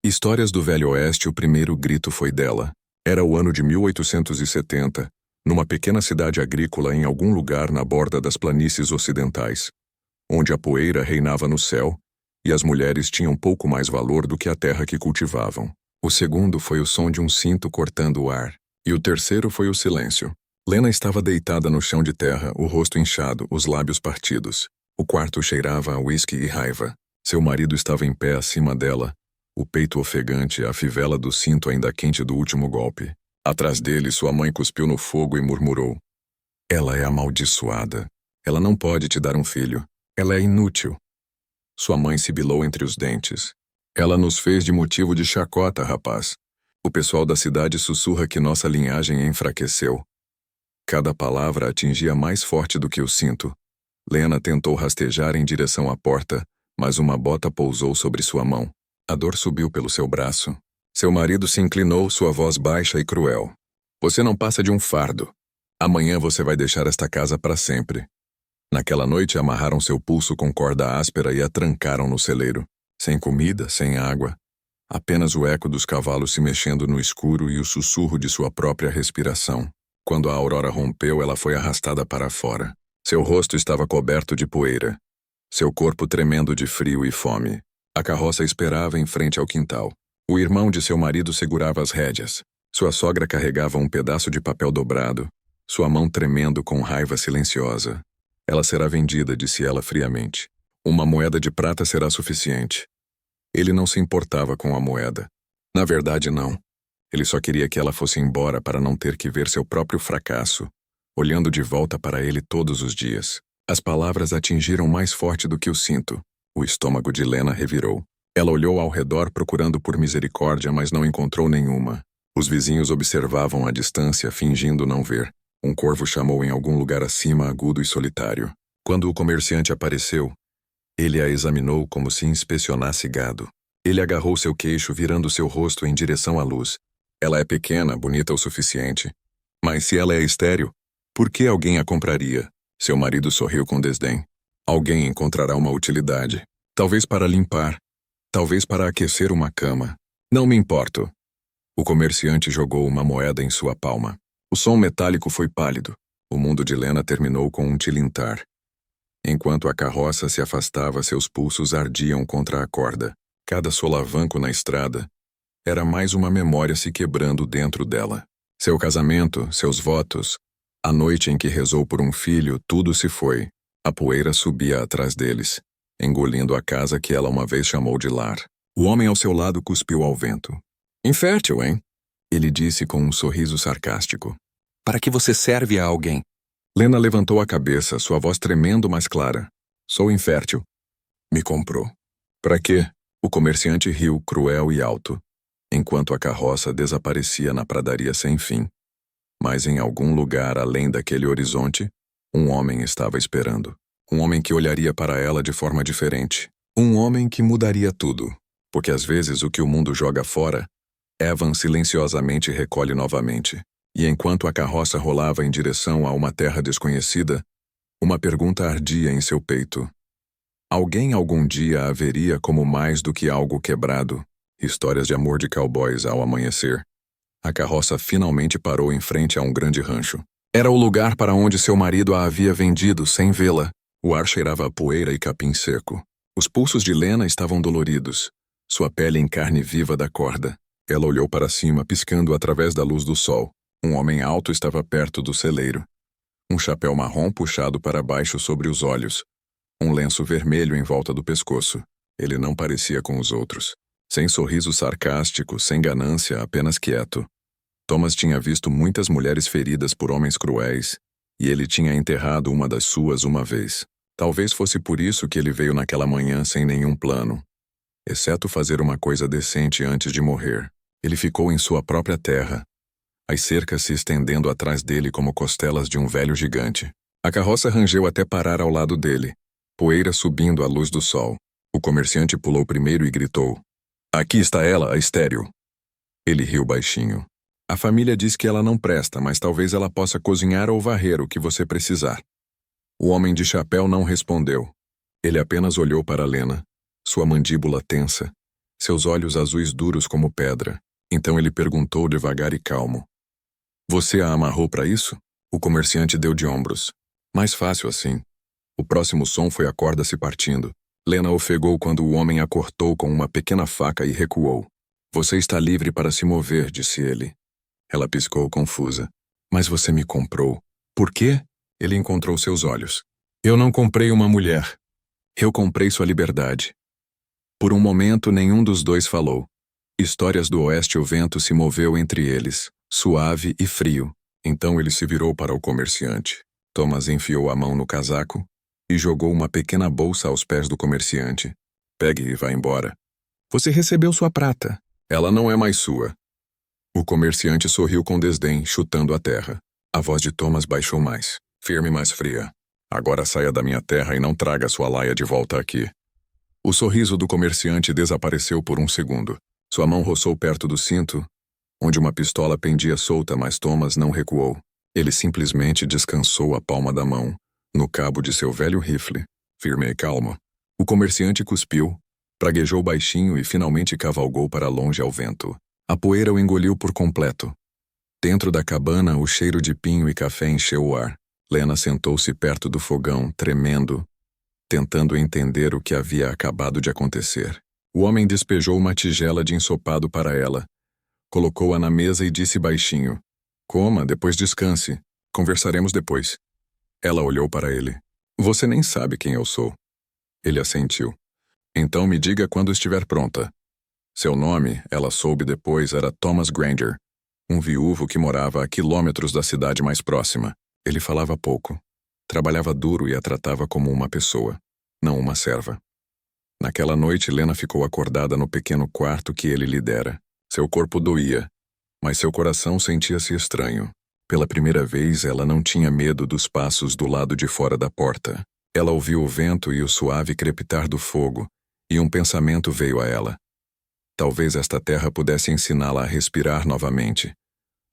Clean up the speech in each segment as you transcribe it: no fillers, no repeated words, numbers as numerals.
Histórias do Velho Oeste. O primeiro grito foi dela. Era o ano de 1870, numa pequena cidade agrícola em algum lugar na borda das planícies ocidentais, onde a poeira reinava no céu e as mulheres tinham pouco mais valor do que a terra que cultivavam. O segundo foi o som de um cinto cortando o ar, e o terceiro foi o silêncio. Lena estava deitada no chão de terra, o rosto inchado, os lábios partidos. O quarto cheirava a uísque e raiva. Seu marido estava em pé acima dela, o peito ofegante, a fivela do cinto ainda quente do último golpe. Atrás dele, sua mãe cuspiu no fogo e murmurou: "Ela é amaldiçoada. Ela não pode te dar um filho. Ela é inútil." Sua mãe sibilou entre os dentes: "Ela nos fez de motivo de chacota, rapaz. O pessoal da cidade sussurra que nossa linhagem enfraqueceu." Cada palavra atingia mais forte do que o cinto. Lena tentou rastejar em direção à porta, mas uma bota pousou sobre sua mão. A dor subiu pelo seu braço. Seu marido se inclinou, sua voz baixa e cruel: "Você não passa de um fardo. Amanhã você vai deixar esta casa para sempre." Naquela noite amarraram seu pulso com corda áspera e a trancaram no celeiro. Sem comida, sem água. Apenas o eco dos cavalos se mexendo no escuro e o sussurro de sua própria respiração. Quando a aurora rompeu, ela foi arrastada para fora. Seu rosto estava coberto de poeira. Seu corpo tremendo de frio e fome. A carroça esperava em frente ao quintal. O irmão de seu marido segurava as rédeas. Sua sogra carregava um pedaço de papel dobrado, sua mão tremendo com raiva silenciosa. "Ela será vendida", disse ela friamente. "Uma moeda de prata será suficiente." Ele não se importava com a moeda. Na verdade, não. Ele só queria que ela fosse embora para não ter que ver seu próprio fracasso, olhando de volta para ele todos os dias. As palavras atingiram mais forte do que o cinto. O estômago de Lena revirou. Ela olhou ao redor procurando por misericórdia, mas não encontrou nenhuma. Os vizinhos observavam à distância, fingindo não ver. Um corvo chamou em algum lugar acima, agudo e solitário. Quando o comerciante apareceu, ele a examinou como se inspecionasse gado. Ele agarrou seu queixo, virando seu rosto em direção à luz. "Ela é pequena, bonita o suficiente. Mas se ela é estéril, por que alguém a compraria?" Seu marido sorriu com desdém. "Alguém encontrará uma utilidade. Talvez para limpar. Talvez para aquecer uma cama. Não me importo." O comerciante jogou uma moeda em sua palma. O som metálico foi pálido. O mundo de Lena terminou com um tilintar. Enquanto a carroça se afastava, seus pulsos ardiam contra a corda. Cada solavanco na estrada era mais uma memória se quebrando dentro dela. Seu casamento, seus votos, a noite em que rezou por um filho, tudo se foi. A poeira subia atrás deles, engolindo a casa que ela uma vez chamou de lar. O homem ao seu lado cuspiu ao vento. "Infértil, hein?" ele disse com um sorriso sarcástico. "Para que você serve a alguém?" Lena levantou a cabeça, sua voz tremendo, mas clara. "Sou infértil." "Me comprou." "Para quê?" O comerciante riu, cruel e alto, enquanto a carroça desaparecia na pradaria sem fim. Mas em algum lugar além daquele horizonte, um homem estava esperando. Um homem que olharia para ela de forma diferente. Um homem que mudaria tudo. Porque às vezes o que o mundo joga fora, Evan silenciosamente recolhe novamente. E enquanto a carroça rolava em direção a uma terra desconhecida, uma pergunta ardia em seu peito. Alguém algum dia a veria como mais do que algo quebrado? Histórias de amor de cowboys ao amanhecer. A carroça finalmente parou em frente a um grande rancho. Era o lugar para onde seu marido a havia vendido sem vê-la. O ar cheirava a poeira e capim seco. Os pulsos de Lena estavam doloridos, sua pele em carne viva da corda. Ela olhou para cima, piscando através da luz do sol. Um homem alto estava perto do celeiro. Um chapéu marrom puxado para baixo sobre os olhos. Um lenço vermelho em volta do pescoço. Ele não parecia com os outros. Sem sorriso sarcástico, sem ganância, apenas quieto. Thomas tinha visto muitas mulheres feridas por homens cruéis, e ele tinha enterrado uma das suas uma vez. Talvez fosse por isso que ele veio naquela manhã sem nenhum plano, exceto fazer uma coisa decente antes de morrer. Ele ficou em sua própria terra, as cercas se estendendo atrás dele como costelas de um velho gigante. A carroça rangeu até parar ao lado dele, poeira subindo à luz do sol. O comerciante pulou primeiro e gritou: "Aqui está ela, a estéril." Ele riu baixinho. "A família diz que ela não presta, mas talvez ela possa cozinhar ou varrer o que você precisar." O homem de chapéu não respondeu. Ele apenas olhou para Lena, sua mandíbula tensa, seus olhos azuis duros como pedra. Então ele perguntou devagar e calmo: Você a amarrou para isso? O comerciante deu de ombros. Mais fácil assim. O próximo som foi a corda se partindo. Lena ofegou quando o homem a cortou com uma pequena faca e recuou. Você está livre para se mover, disse ele. Ela piscou confusa. Mas você me comprou. Por quê? Ele encontrou seus olhos. Eu não comprei uma mulher. Eu comprei sua liberdade. Por um momento, nenhum dos dois falou. Histórias do Oeste. O vento se moveu entre eles, suave e frio. Então ele se virou para o comerciante. Thomas enfiou a mão no casaco e jogou uma pequena bolsa aos pés do comerciante. Pegue e vá embora. Você recebeu sua prata. Ela não é mais sua. O comerciante sorriu com desdém, chutando a terra. A voz de Thomas baixou mais, firme e mais fria. Agora saia da minha terra e não traga sua laia de volta aqui. O sorriso do comerciante desapareceu por um segundo. Sua mão roçou perto do cinto, onde uma pistola pendia solta, mas Thomas não recuou. Ele simplesmente descansou a palma da mão no cabo de seu velho rifle, firme e calmo. O comerciante cuspiu, praguejou baixinho e finalmente cavalgou para longe ao vento. A poeira o engoliu por completo. Dentro da cabana, o cheiro de pinho e café encheu o ar. Lena sentou-se perto do fogão, tremendo, tentando entender o que havia acabado de acontecer. O homem despejou uma tigela de ensopado para ela, colocou-a na mesa e disse baixinho: Coma, depois descanse. Conversaremos depois. Ela olhou para ele. Você nem sabe quem eu sou. Ele assentiu. Então me diga quando estiver pronta. Seu nome, ela soube depois, era Thomas Granger, um viúvo que morava a quilômetros da cidade mais próxima. Ele falava pouco. Trabalhava duro e a tratava como uma pessoa, não uma serva. Naquela noite, Lena ficou acordada no pequeno quarto que ele lhe dera. Seu corpo doía, mas seu coração sentia-se estranho. Pela primeira vez, ela não tinha medo dos passos do lado de fora da porta. Ela ouviu o vento e o suave crepitar do fogo, e um pensamento veio a ela. Talvez esta terra pudesse ensiná-la a respirar novamente.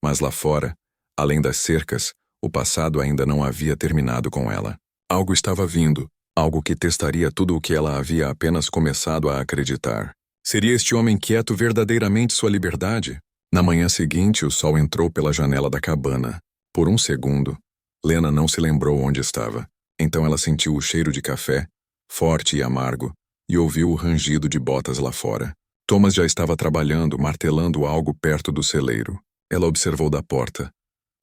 Mas lá fora, além das cercas, o passado ainda não havia terminado com ela. Algo estava vindo, algo que testaria tudo o que ela havia apenas começado a acreditar. Seria este homem quieto verdadeiramente sua liberdade? Na manhã seguinte, o sol entrou pela janela da cabana. Por um segundo, Lena não se lembrou onde estava. Então ela sentiu o cheiro de café, forte e amargo, e ouviu o rangido de botas lá fora. Thomas já estava trabalhando, martelando algo perto do celeiro. Ela observou da porta,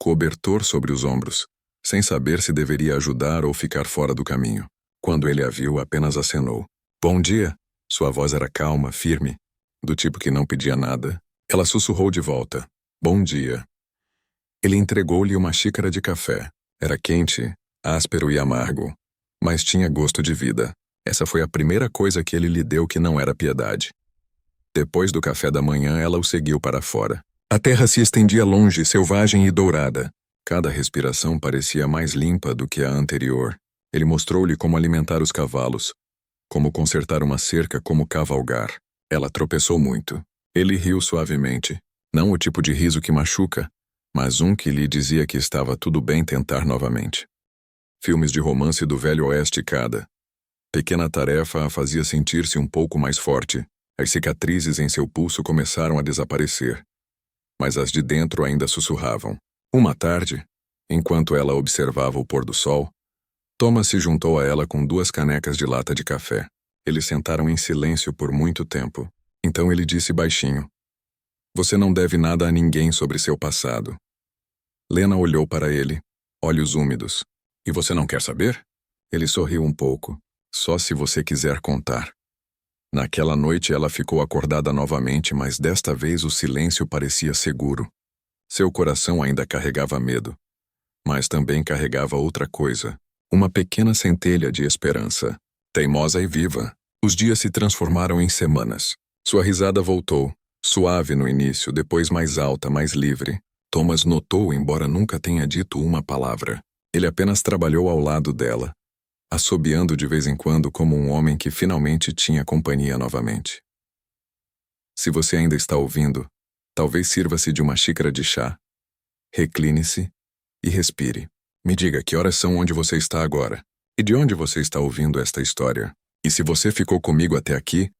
cobertor sobre os ombros, sem saber se deveria ajudar ou ficar fora do caminho. Quando ele a viu, apenas acenou. Bom dia. Sua voz era calma, firme, do tipo que não pedia nada. Ela sussurrou de volta. Bom dia. Ele entregou-lhe uma xícara de café. Era quente, áspero e amargo, mas tinha gosto de vida. Essa foi a primeira coisa que ele lhe deu que não era piedade. Depois do café da manhã, ela o seguiu para fora. A terra se estendia longe, selvagem e dourada. Cada respiração parecia mais limpa do que a anterior. Ele mostrou-lhe como alimentar os cavalos, como consertar uma cerca, como cavalgar. Ela tropeçou muito. Ele riu suavemente. Não o tipo de riso que machuca, mas um que lhe dizia que estava tudo bem tentar novamente. Filmes de romance do Velho Oeste cada. Pequena tarefa a fazia sentir-se um pouco mais forte. As cicatrizes em seu pulso começaram a desaparecer, mas as de dentro ainda sussurravam. Uma tarde, enquanto ela observava o pôr do sol, Thomas se juntou a ela com 2 canecas de lata de café. Eles sentaram em silêncio por muito tempo. Então ele disse baixinho: Você não deve nada a ninguém sobre seu passado. Lena olhou para ele, olhos úmidos. E você não quer saber? Ele sorriu um pouco. Só se você quiser contar. Naquela noite ela ficou acordada novamente, mas desta vez o silêncio parecia seguro. Seu coração ainda carregava medo, mas também carregava outra coisa, uma pequena centelha de esperança. Teimosa e viva, os dias se transformaram em semanas. Sua risada voltou, suave no início, depois mais alta, mais livre. Thomas notou, embora nunca tenha dito uma palavra. Ele apenas trabalhou ao lado dela, assobiando de vez em quando como um homem que finalmente tinha companhia novamente. Se você ainda está ouvindo, talvez sirva-se de uma xícara de chá. Recline-se e respire. Me diga que horas são onde você está agora, e de onde você está ouvindo esta história. E se você ficou comigo até aqui,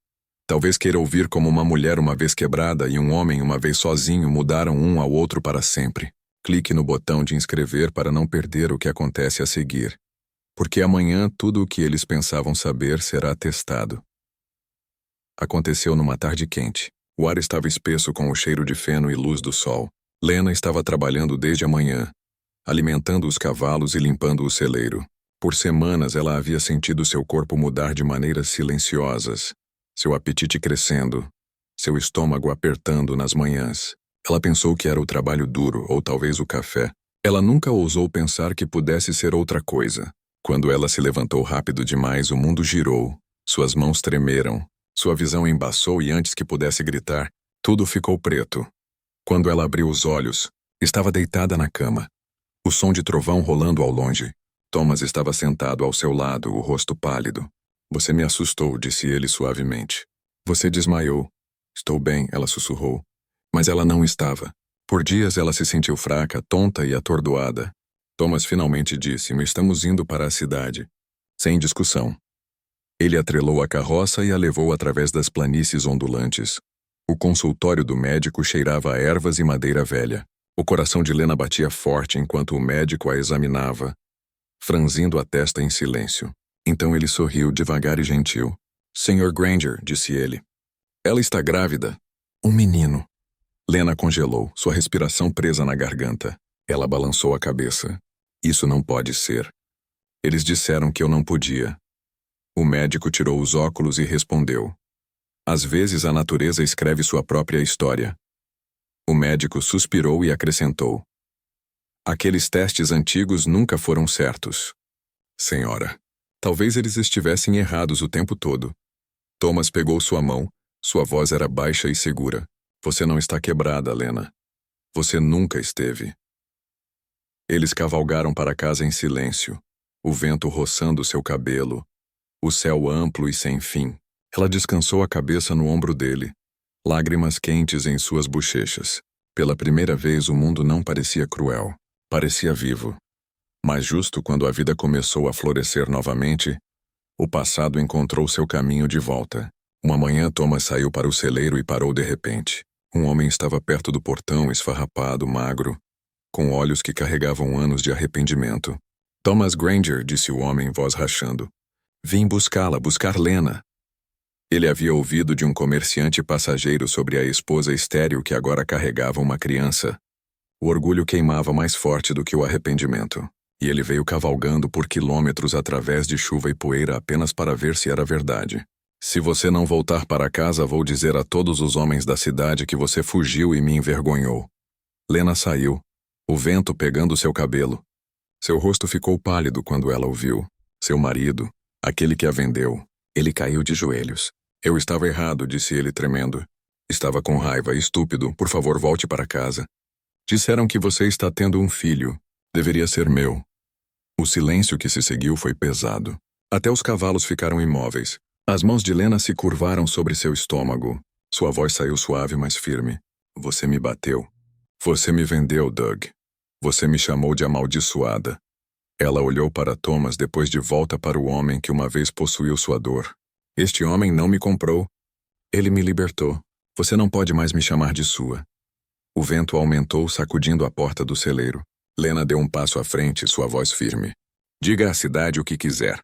Talvez queira ouvir como uma mulher uma vez quebrada e um homem uma vez sozinho mudaram um ao outro para sempre. Clique no botão de inscrever para não perder o que acontece a seguir. Porque amanhã tudo o que eles pensavam saber será testado. Aconteceu numa tarde quente. O ar estava espesso com o cheiro de feno e luz do sol. Lena estava trabalhando desde a manhã, alimentando os cavalos e limpando o celeiro. Por semanas ela havia sentido seu corpo mudar de maneiras silenciosas, seu apetite crescendo, seu estômago apertando nas manhãs. Ela pensou que era o trabalho duro ou talvez o café. Ela nunca ousou pensar que pudesse ser outra coisa. Quando ela se levantou rápido demais, o mundo girou. Suas mãos tremeram. Sua visão embaçou e antes que pudesse gritar, tudo ficou preto. Quando ela abriu os olhos, estava deitada na cama. O som de trovão rolando ao longe. Thomas estava sentado ao seu lado, o rosto pálido. Você me assustou, disse ele suavemente. Você desmaiou. Estou bem, ela sussurrou. Mas ela não estava. Por dias ela se sentiu fraca, tonta e atordoada. Thomas finalmente disse, estamos indo para a cidade. Sem discussão. Ele atrelou a carroça e a levou através das planícies ondulantes. O consultório do médico cheirava a ervas e madeira velha. O coração de Lena batia forte enquanto o médico a examinava, franzindo a testa em silêncio. Então ele sorriu devagar e gentil. Sr. Granger, disse ele. Ela está grávida. Um menino. Lena congelou, sua respiração presa na garganta. Ela balançou a cabeça. Isso não pode ser. Eles disseram que eu não podia. O médico tirou os óculos e respondeu. Às vezes a natureza escreve sua própria história. O médico suspirou e acrescentou. Aqueles testes antigos nunca foram certos. Senhora, talvez eles estivessem errados o tempo todo. Thomas pegou sua mão, sua voz era baixa e segura. Você não está quebrada, Lena. Você nunca esteve. Eles cavalgaram para casa em silêncio, o vento roçando seu cabelo, o céu amplo e sem fim. Ela descansou a cabeça no ombro dele, lágrimas quentes em suas bochechas. Pela primeira vez o mundo não parecia cruel, parecia vivo. Mas justo quando a vida começou a florescer novamente, o passado encontrou seu caminho de volta. Uma manhã Thomas saiu para o celeiro e parou de repente. Um homem estava perto do portão, esfarrapado, magro, com olhos que carregavam anos de arrependimento. Thomas Granger, disse o homem, voz rachando. Vim buscá-la, buscar Lena. Ele havia ouvido de um comerciante passageiro sobre a esposa estéril que agora carregava uma criança. O orgulho queimava mais forte do que o arrependimento. E ele veio cavalgando por quilômetros através de chuva e poeira apenas para ver se era verdade. Se você não voltar para casa, vou dizer a todos os homens da cidade que você fugiu e me envergonhou. Lena saiu, o vento pegando seu cabelo. Seu rosto ficou pálido quando ela o viu. Seu marido, aquele que a vendeu, ele caiu de joelhos. Eu estava errado, disse ele tremendo. Estava com raiva, estúpido, por favor volte para casa. Disseram que você está tendo um filho. Deveria ser meu. O silêncio que se seguiu foi pesado. Até os cavalos ficaram imóveis. As mãos de Lena se curvaram sobre seu estômago. Sua voz saiu suave, mas firme. Você me bateu. Você me vendeu, Doug. Você me chamou de amaldiçoada. Ela olhou para Thomas depois de volta para o homem que uma vez possuiu sua dor. Este homem não me comprou. Ele me libertou. Você não pode mais me chamar de sua. O vento aumentou, sacudindo a porta do celeiro. Lena deu um passo à frente, sua voz firme. Diga à cidade o que quiser.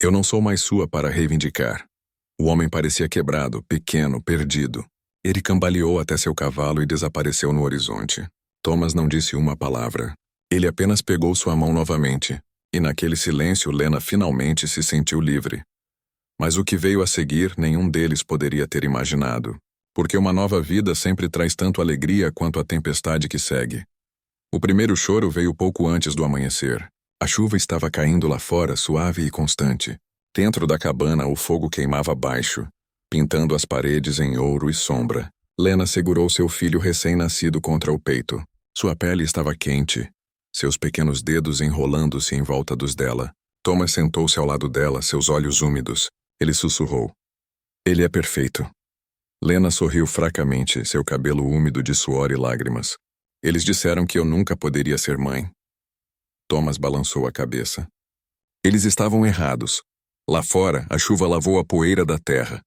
Eu não sou mais sua para reivindicar. O homem parecia quebrado, pequeno, perdido. Ele cambaleou até seu cavalo e desapareceu no horizonte. Thomas não disse uma palavra. Ele apenas pegou sua mão novamente. E naquele silêncio, Lena finalmente se sentiu livre. Mas o que veio a seguir, nenhum deles poderia ter imaginado. Porque uma nova vida sempre traz tanto alegria quanto a tempestade que segue. O primeiro choro veio pouco antes do amanhecer. A chuva estava caindo lá fora, suave e constante. Dentro da cabana, o fogo queimava baixo, pintando as paredes em ouro e sombra. Lena segurou seu filho recém-nascido contra o peito. Sua pele estava quente, seus pequenos dedos enrolando-se em volta dos dela. Thomas sentou-se ao lado dela, seus olhos úmidos. Ele sussurrou. Ele é perfeito. Lena sorriu fracamente, seu cabelo úmido de suor e lágrimas. Eles disseram que eu nunca poderia ser mãe. Thomas balançou a cabeça. Eles estavam errados. Lá fora, a chuva lavou a poeira da terra.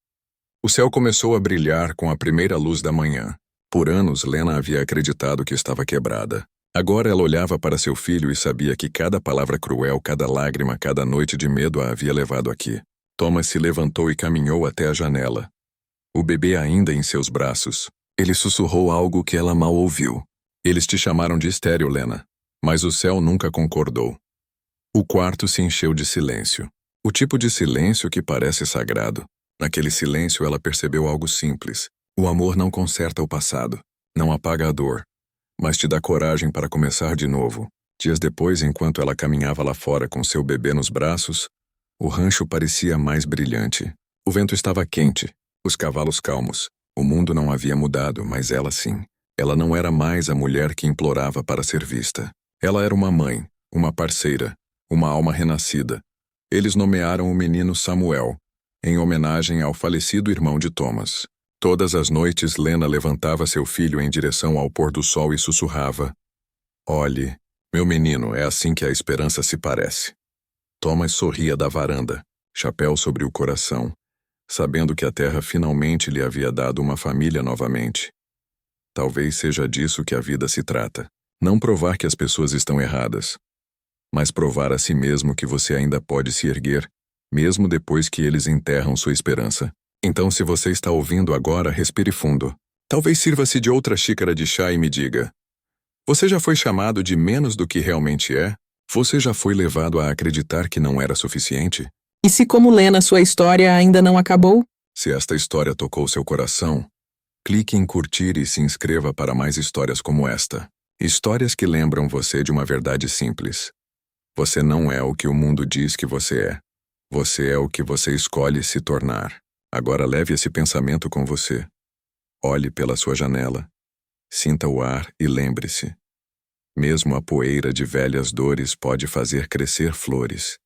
O céu começou a brilhar com a primeira luz da manhã. Por anos, Lena havia acreditado que estava quebrada. Agora ela olhava para seu filho e sabia que cada palavra cruel, cada lágrima, cada noite de medo a havia levado aqui. Thomas se levantou e caminhou até a janela. O bebê ainda em seus braços. Ele sussurrou algo que ela mal ouviu. Eles te chamaram de estéril, Lena. Mas o céu nunca concordou. O quarto se encheu de silêncio. O tipo de silêncio que parece sagrado. Naquele silêncio ela percebeu algo simples. O amor não conserta o passado, não apaga a dor, mas te dá coragem para começar de novo. Dias depois, enquanto ela caminhava lá fora com seu bebê nos braços, o rancho parecia mais brilhante. O vento estava quente, os cavalos calmos. O mundo não havia mudado, mas ela sim. Ela não era mais a mulher que implorava para ser vista. Ela era uma mãe, uma parceira, uma alma renascida. Eles nomearam o menino Samuel, em homenagem ao falecido irmão de Thomas. Todas as noites, Lena levantava seu filho em direção ao pôr do sol e sussurrava: "Olhe, meu menino, é assim que a esperança se parece." Thomas sorria da varanda, chapéu sobre o coração, sabendo que a terra finalmente lhe havia dado uma família novamente. Talvez seja disso que a vida se trata. Não provar que as pessoas estão erradas, mas provar a si mesmo que você ainda pode se erguer, mesmo depois que eles enterram sua esperança. Então, se você está ouvindo agora, respire fundo. Talvez sirva-se de outra xícara de chá e me diga: você já foi chamado de menos do que realmente é? Você já foi levado a acreditar que não era suficiente? E se, como Lena, sua história ainda não acabou? Se esta história tocou seu coração, clique em curtir e se inscreva para mais histórias como esta. Histórias que lembram você de uma verdade simples. Você não é o que o mundo diz que você é. Você é o que você escolhe se tornar. Agora leve esse pensamento com você. Olhe pela sua janela. Sinta o ar e lembre-se. Mesmo a poeira de velhas dores pode fazer crescer flores.